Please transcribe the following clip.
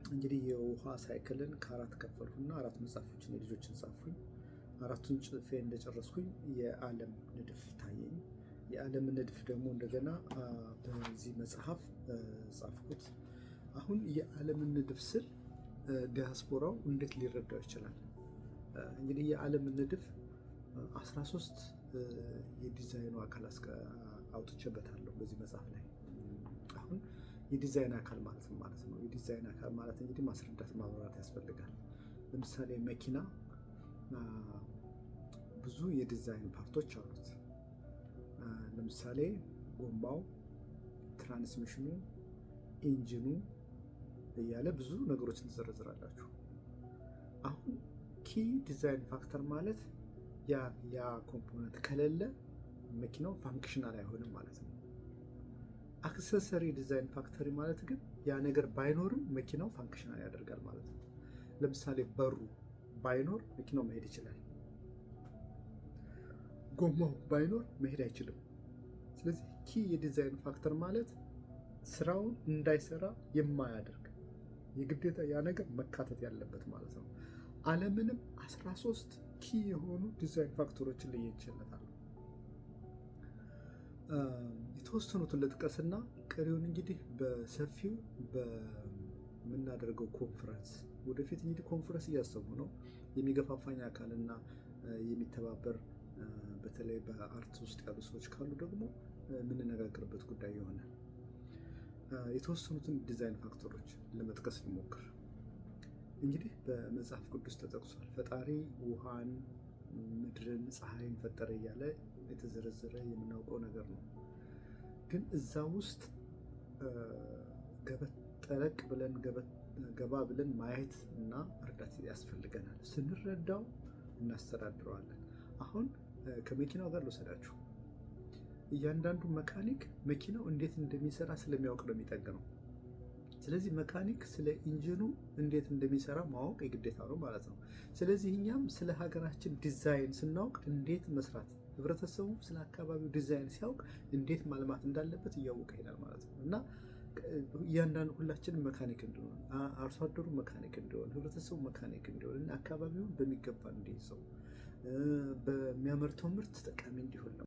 እንግዲህ የውሃ ሳይክልን ከአራት ከፈልኩና አራት መጽሐፎችን የልጆችን ጻፍኩኝ። አራቱን ጽፌ እንደጨረስኩኝ የዓለም ንድፍ ታየኝ። የዓለም ንድፍ ደግሞ እንደገና በዚህ መጽሐፍ ጻፍኩት። አሁን የዓለምን ንድፍ ስል ዲያስፖራው እንዴት ሊረዳው ይችላል? እንግዲህ የዓለምን ንድፍ 13 የዲዛይኑ አካል አውጥቼበታለሁ በዚህ መጽሐፍ ላይ። አሁን የዲዛይን አካል ማለት ነው ማለት ነው። የዲዛይን አካል ማለት እንግዲህ ማስረዳት ማብራራት ያስፈልጋል። ለምሳሌ መኪና ብዙ የዲዛይን ፓርቶች አሉት። ለምሳሌ ጎማው፣ ትራንስሚሽኑ፣ ኢንጂኑ እያለ ብዙ ነገሮችን ትዘረዝራላችሁ። አሁን ኪ ዲዛይን ፋክተር ማለት ያ ኮምፖነንት ከሌለ መኪናው ፋንክሽናል አይሆንም ማለት ነው። አክሰሰሪ ዲዛይን ፋክተሪ ማለት ግን ያ ነገር ባይኖርም መኪናው ፋንክሽናል ያደርጋል ማለት ነው። ለምሳሌ በሩ ባይኖር መኪናው መሄድ ይችላል። ጎማው ባይኖር መሄድ አይችልም። ስለዚህ ኪ የዲዛይን ፋክተር ማለት ስራውን እንዳይሰራ የማያደርግ የግዴታ ያ ነገር መካተት ያለበት ማለት ነው። ዓለምንም 13 ኪ የሆኑ ዲዛይን ፋክተሮችን ለየችለታል። የተወሰኑትን ልጥቀስና ቀሪውን እንግዲህ በሰፊው በምናደርገው ኮንፈረንስ ወደፊት እንግዲህ ኮንፈረንስ እያሰቡ ነው። የሚገፋፋኝ አካልና የሚተባበር በተለይ በአርት ውስጥ ያሉ ሰዎች ካሉ ደግሞ የምንነጋገርበት ጉዳይ ይሆናል። የተወሰኑትን ዲዛይን ፋክተሮች ለመጥቀስ እንሞክር። እንግዲህ በመጽሐፍ ቅዱስ ተጠቅሷል። ፈጣሪ ውሃን፣ ምድርን፣ ፀሐይን ፈጠረ እያለ የተዘረዘረ የምናውቀው ነገር ነው። ግን እዛ ውስጥ ጠለቅ ብለን ገባ ብለን ማየት እና መረዳት ያስፈልገናል። ስንረዳው እናስተዳድረዋለን። አሁን ከመኪናው ጋር ልወሰዳችሁ። እያንዳንዱ መካኒክ መኪናው እንዴት እንደሚሰራ ስለሚያውቅ ነው የሚጠግነው። ስለዚህ መካኒክ ስለ ኢንጂኑ እንዴት እንደሚሰራ ማወቅ የግዴታ ነው ማለት ነው። ስለዚህ እኛም ስለ ሀገራችን ዲዛይን ስናውቅ እንዴት መስራት፣ ህብረተሰቡ ስለ አካባቢው ዲዛይን ሲያውቅ እንዴት ማልማት እንዳለበት እያወቀ ይሄዳል ማለት ነው እና እያንዳንዱ ሁላችንም መካኒክ እንዲሆን፣ አርሶ አደሩ መካኒክ እንዲሆን፣ ህብረተሰቡ መካኒክ እንዲሆን እና አካባቢውን በሚገባ እንዲይዘው በሚያመርተው ምርት ተጠቃሚ እንዲሆን ነው።